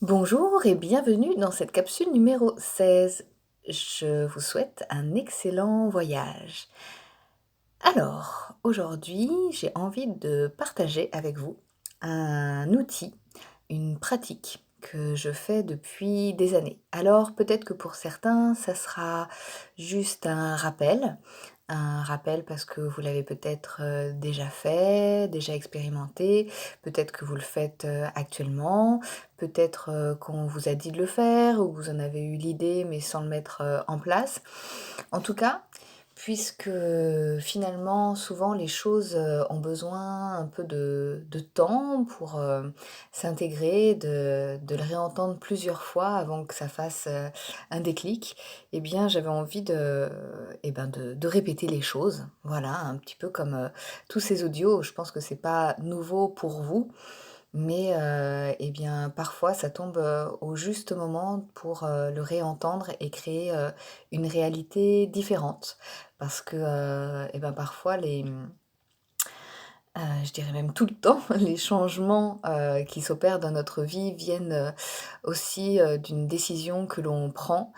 Bonjour et bienvenue dans cette capsule numéro 16. Je vous souhaite un excellent voyage. Alors, aujourd'hui, j'ai envie de partager avec vous un outil, une pratique que je fais depuis des années. Alors, peut-être que pour certains, ça sera juste un rappel parce que vous l'avez peut-être déjà fait, déjà expérimenté, peut-être que vous le faites actuellement, peut-être qu'on vous a dit de le faire ou que vous en avez eu l'idée mais sans le mettre en place. En tout cas, puisque finalement, souvent les choses, ont besoin un peu de temps pour, s'intégrer, de le réentendre plusieurs fois avant que ça fasse, un déclic, eh bien, j'avais envie de répéter les choses. Voilà, un petit peu comme, tous ces audios. Je pense que c'est pas nouveau pour vous, mais et bien, parfois, ça tombe, au juste moment pour, le réentendre et créer, une réalité différente. Parce que, parfois je dirais même tout le temps, les changements, qui s'opèrent dans notre vie viennent, aussi, d'une décision que l'on prend,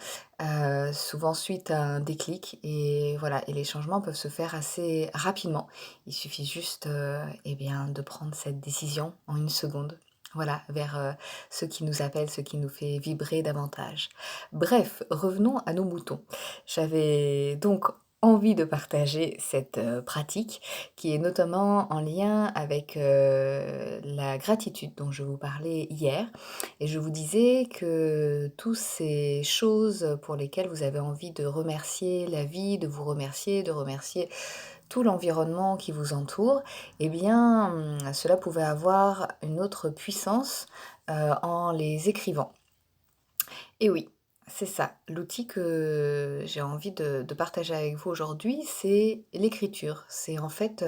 souvent suite à un déclic et voilà et les changements peuvent se faire assez rapidement. Il suffit juste, de prendre cette décision en une seconde. Voilà, vers, ce qui nous appelle, ce qui nous fait vibrer davantage. Bref, revenons à nos moutons. J'avais donc envie de partager cette, pratique qui est notamment en lien avec, la gratitude dont je vous parlais hier et je vous disais que toutes ces choses pour lesquelles vous avez envie de remercier la vie, de remercier tout l'environnement qui vous entoure, eh bien, cela pouvait avoir une autre puissance, en les écrivant. Et oui, c'est ça. L'outil que j'ai envie de partager avec vous aujourd'hui, c'est l'écriture. C'est en fait,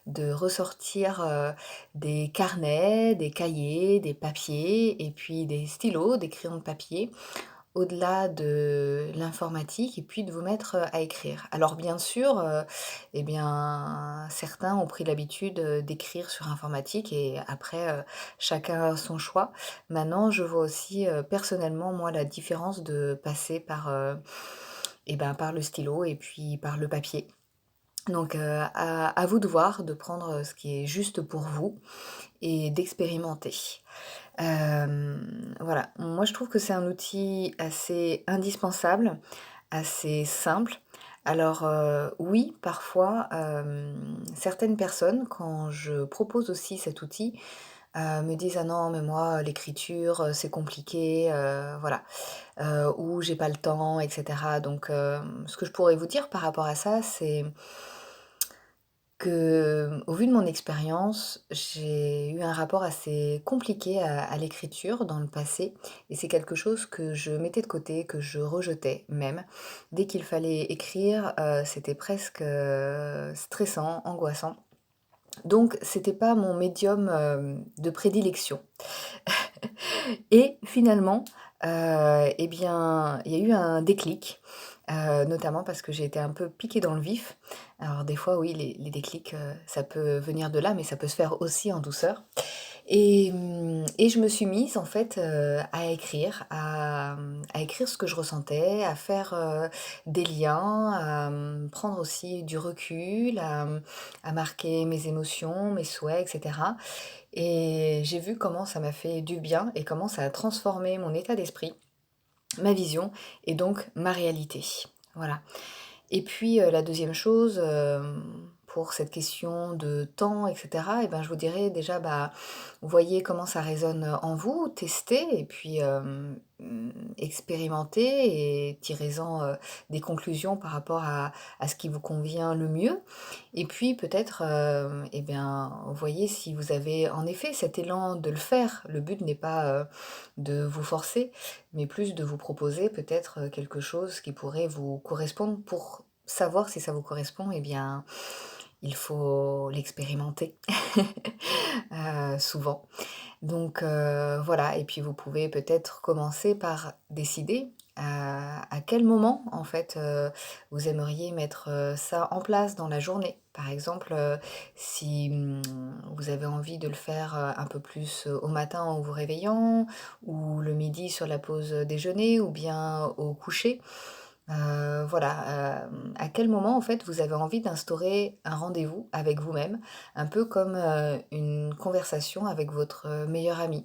de ressortir, des carnets, des cahiers, des papiers et puis des stylos, des crayons de papier au-delà de l'informatique et puis de vous mettre, à écrire. Alors bien sûr, certains ont pris l'habitude, d'écrire sur informatique et après, chacun a son choix. Maintenant, je vois aussi, personnellement, moi, la différence de passer par, par le stylo et puis par le papier. Donc, à vous de voir, de prendre, ce qui est juste pour vous et d'expérimenter. Voilà, moi je trouve que c'est un outil assez indispensable, assez simple. Alors, oui, parfois, certaines personnes, quand je propose aussi cet outil, me disent: «Ah non, mais moi, l'écriture, c'est compliqué, voilà, ou j'ai pas le temps» et cetera. Donc, ce que je pourrais vous dire par rapport à ça, c'est que, au vu de mon expérience, j'ai eu un rapport assez compliqué à l'écriture dans le passé et c'est quelque chose que je mettais de côté, que je rejetais même. Dès qu'il fallait écrire, c'était presque, stressant, angoissant. Donc c'était pas mon médium, de prédilection. Et finalement, il y a eu un déclic, notamment parce que j'ai été un peu piquée dans le vif. Alors des fois, oui, les déclics, ça peut venir de là, mais ça peut se faire aussi en douceur. Et je me suis mise en fait, à écrire, à écrire ce que je ressentais, à faire, des liens, à, prendre aussi du recul, à marquer mes émotions, mes souhaits et cetera. Et j'ai vu comment ça m'a fait du bien et comment ça a transformé mon état d'esprit, ma vision et donc ma réalité. Voilà. Et puis, la deuxième chose, pour cette question de temps et cetera je vous dirais déjà, voyez comment ça résonne, en vous, testez et puis, expérimentez et tirez-en, des conclusions par rapport à ce qui vous convient le mieux. Et puis peut-être, voyez si vous avez en effet cet élan de le faire. Le but n'est pas, de vous forcer, mais plus de vous proposer peut-être, quelque chose qui pourrait vous correspondre. Pour savoir si ça vous correspond, il faut l'expérimenter, souvent. Donc voilà et puis vous pouvez peut-être commencer par décider, À quel moment, en fait, vous aimeriez mettre, ça en place dans la journée? Par exemple, si, vous avez envie de le faire, un peu plus, au matin en vous réveillant ou le midi sur la pause, déjeuner ou bien au coucher. Voilà, à quel moment, en fait, vous avez envie d'instaurer un rendez-vous avec vous-même, un peu comme, une conversation avec votre, meilleur ami.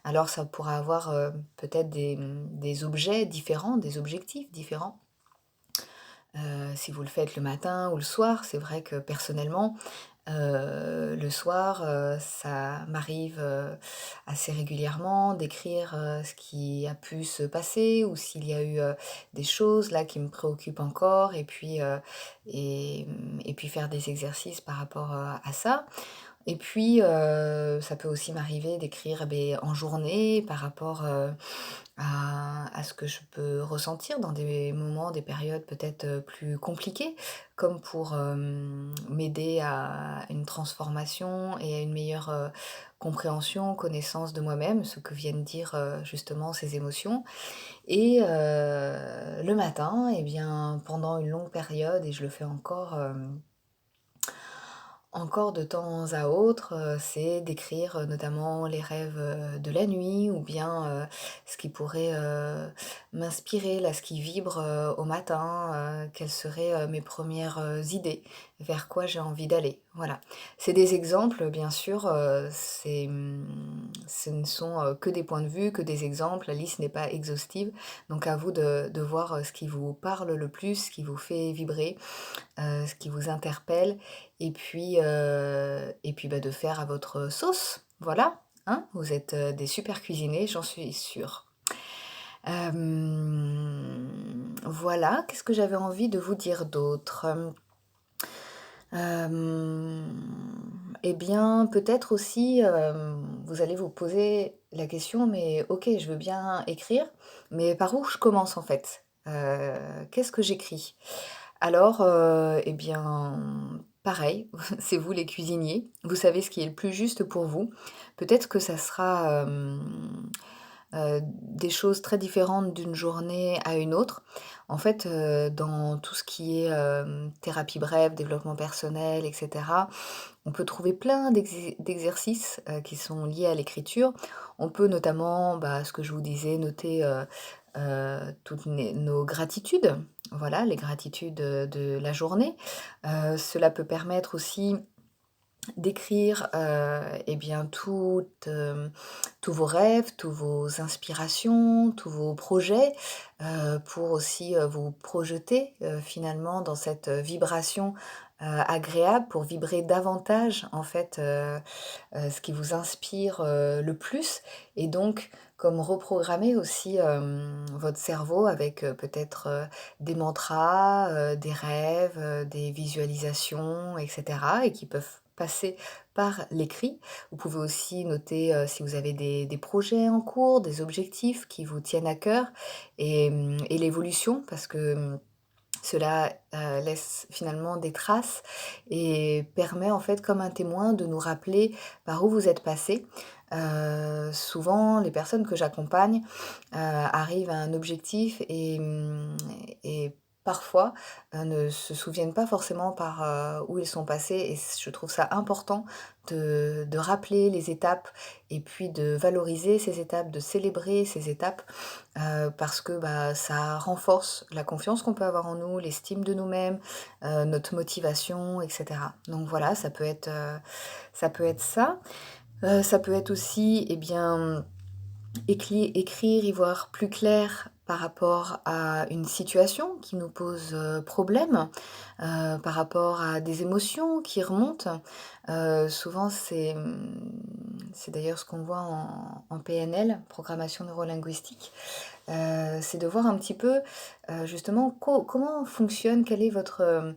Alors ça pourra avoir, peut-être des objets différents, des objectifs différents. Si vous le faites le matin ou le soir, c'est vrai que personnellement, le soir, ça m'arrive, assez régulièrement d'écrire, ce qui a pu se passer ou s'il y a eu, des choses là qui me préoccupent encore et puis faire des exercices par rapport, à ça. Et puis, ça peut aussi m'arriver d'écrire, beh, en journée par rapport, à ce que je peux ressentir dans des moments, des périodes peut-être, plus compliquées, comme pour, m'aider à une transformation et à une meilleure, compréhension, connaissance de moi-même, ce que viennent dire, justement ces émotions. Et le matin et bien, pendant une longue période et je le fais encore de temps à autre, c'est d'écrire, notamment les rêves, de la nuit ou bien, ce qui pourrait, m'inspirer, là, ce qui vibre, au matin, quelles seraient, mes premières idées, vers quoi j'ai envie d'aller. Voilà. C'est des exemples, bien sûr, ce ne sont, que des points de vue, que des exemples. La liste n'est pas exhaustive, donc à vous de voir, ce qui vous parle le plus, ce qui vous fait vibrer, ce qui vous interpelle et puis, bah, de faire à votre sauce. Voilà, hein? Vous êtes, des super cuisiniers, j'en suis sûre. Voilà, qu'est-ce que j'avais envie de vous dire d'autre? Et bien, peut-être aussi, vous allez vous poser la question: «Mais OK, je veux bien écrire, mais par où je commence, en fait? Qu'est-ce que j'écris?» Alors, et bien, pareil, c'est vous les cuisiniers, vous savez ce qui est le plus juste pour vous. Peut-être que ça sera, des choses très différentes d'une journée à une autre. En fait, dans tout ce qui est, thérapie brève, développement personnel et cetera, on peut trouver plein d'exercices, qui sont liés à l'écriture. On peut notamment, bah, ce que je vous disais, noter, toutes nos gratitudes. Voilà, les gratitudes, de la journée. Cela peut permettre aussi d'écrire, et bien tous vos rêves, tous vos inspirations, tous vos projets, pour aussi, vous projeter, finalement dans cette, vibration, agréable, pour vibrer davantage en fait, ce qui vous inspire, le plus et donc comme reprogrammer aussi, votre cerveau avec, peut-être, des mantras, des rêves, des visualisations et cetera et qui peuvent passer par l'écrit. Vous pouvez aussi noter, si vous avez des projets en cours, des objectifs qui vous tiennent à cœur et l'évolution parce que, cela, laisse finalement des traces et permet en fait comme un témoin de nous rappeler par où vous êtes passés. Souvent les personnes que j'accompagne, arrivent à un objectif et parfois, ne se souviennent pas forcément par, où ils sont passés et je trouve ça important de rappeler les étapes et puis de valoriser ces étapes, de célébrer ces étapes, parce que, bah, ça renforce la confiance qu'on peut avoir en nous, l'estime de nous-mêmes, notre motivation et cetera. Donc voilà, ça peut être ça. Ça peut être aussi, eh bien, écrire, y voir plus clair par rapport à une situation qui nous pose, problème, par rapport à des émotions qui remontent. Souvent c'est d'ailleurs ce qu'on voit en PNL, programmation neurolinguistique, c'est de voir un petit peu, justement comment fonctionne, quel est votre,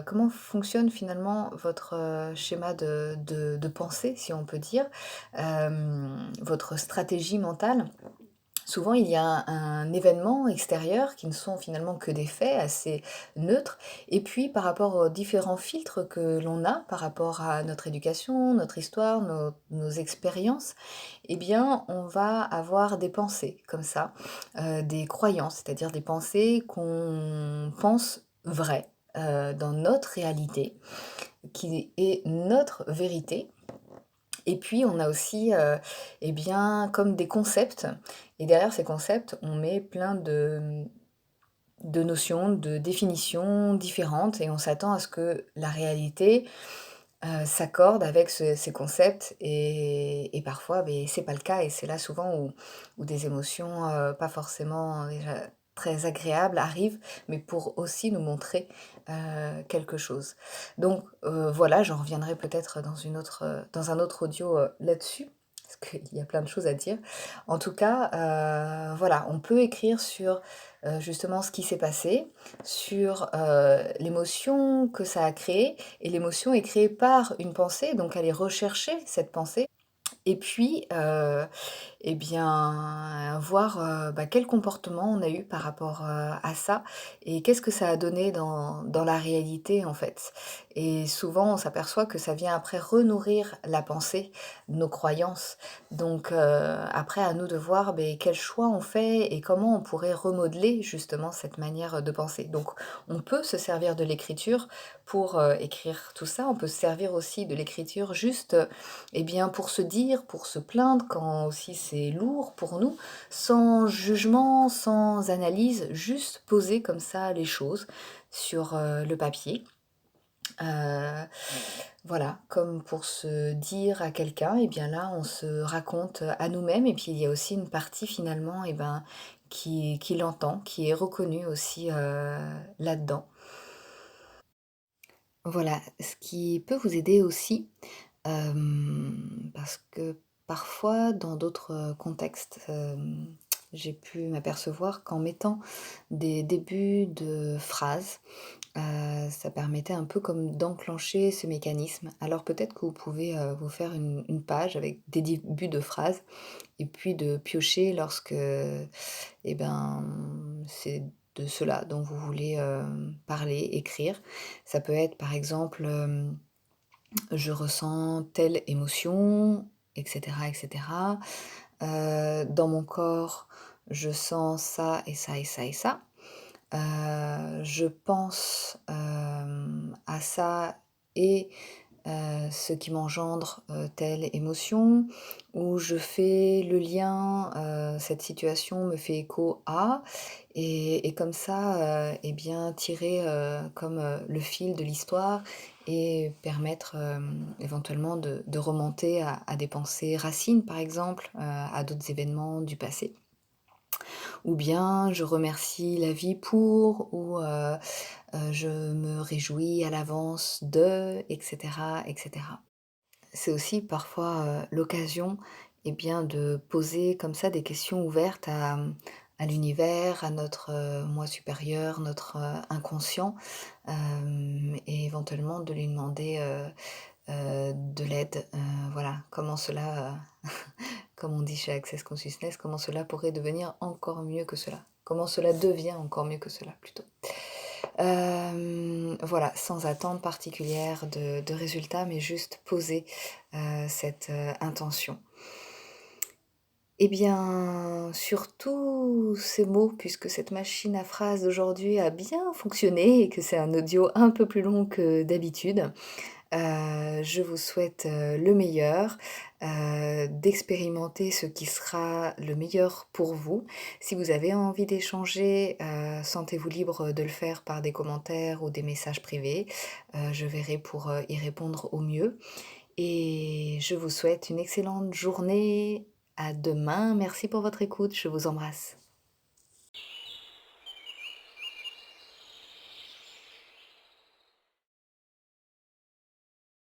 comment fonctionne finalement votre, schéma de pensée, si on peut dire, votre stratégie mentale Souvent, il y a un événement extérieur qui ne sont finalement que des faits assez neutres et puis par rapport aux différents filtres que l'on a par rapport à notre éducation, notre histoire, nos expériences, eh bien, on va avoir des pensées comme ça, des croyances, c'est-à-dire des pensées qu'on pense vraies, dans notre réalité, qui est notre vérité et puis on a aussi, et bien, comme des concepts et derrière ces concepts, on met plein de notions, de définitions différentes et on s'attend à ce que la réalité, s'accorde avec ces concepts et parfois, beh, c'est pas le cas et c'est là souvent où des émotions, pas forcément déjà très agréables arrivent, mais pour aussi nous montrer, quelque chose. Donc voilà, j'en reviendrai peut-être dans un autre audio, là-dessus, parce qu'il y a plein de choses à dire. En tout cas, voilà, on peut écrire sur, justement ce qui s'est passé, sur, l'émotion que ça a créée et l'émotion est créée par une pensée, donc aller rechercher cette pensée et puis, et bien, voir, bah, quel comportement on a eu par rapport, à ça et qu'est-ce que ça a donné dans la réalité, en fait. Et souvent, on s'aperçoit que ça vient après renourrir la pensée, nos croyances. Donc, après à nous de voir, beh, quels choix on fait et comment on pourrait remodeler justement cette manière, de penser. Donc on peut se servir de l'écriture pour, écrire tout ça. On peut se servir aussi de l'écriture juste, eh bien, pour se dire, pour se plaindre quand aussi c'est lourd pour nous, sans jugement, sans analyse, juste poser comme ça les choses sur, le papier. Heu, voilà, comme pour se dire à quelqu'un, et bien là, on se raconte à nous-mêmes et puis il y a aussi une partie finalement, et ben, qui l'entend, qui est reconnue aussi, là-dedans. Voilà, ce qui peut vous aider aussi, parce que parfois dans d'autres, contextes, j'ai pu m'apercevoir qu'en mettant des débuts de phrases, ça permettait un peu comme d'enclencher ce mécanisme. Alors peut-être que vous pouvez, vous faire une page avec des débuts de phrases et puis de piocher lorsque, et ben, c'est de cela dont vous voulez, parler, écrire. Ça peut être par exemple, je ressens telle émotion et cetera. Dans mon corps, je sens ça et ça et ça et ça. Je pense, à ça et ce qui m'engendre, telle émotion ou je fais le lien, cette situation me fait écho à et comme ça, et bien tirer, comme, le fil de l'histoire et permettre, éventuellement de remonter à des pensées racines, par exemple, à d'autres événements du passé. Ou bien je remercie la vie pour ou je me réjouis à l'avance de et cetera. C'est aussi parfois, l'occasion, et bien, de poser comme ça des questions ouvertes à l'univers, à notre, moi supérieur, notre, inconscient, et éventuellement de lui demander, de l'aide. Voilà, comment cela, comme on dit chez Access Consciousness, comment cela pourrait devenir encore mieux que cela? Comment cela devient encore mieux que cela, plutôt. Voilà, sans attente particulière de résultats, mais juste poser, cette, intention. Eh bien, sur tous ces mots, puisque cette machine à phrases d'aujourd'hui a bien fonctionné et que c'est un audio un peu plus long que d'habitude, je vous souhaite, le meilleur, d'expérimenter ce qui sera le meilleur pour vous. Si vous avez envie d'échanger, sentez-vous libre de le faire par des commentaires ou des messages privés. Je verrai pour, y répondre au mieux et je vous souhaite une excellente journée. À demain. Merci pour votre écoute. Je vous embrasse.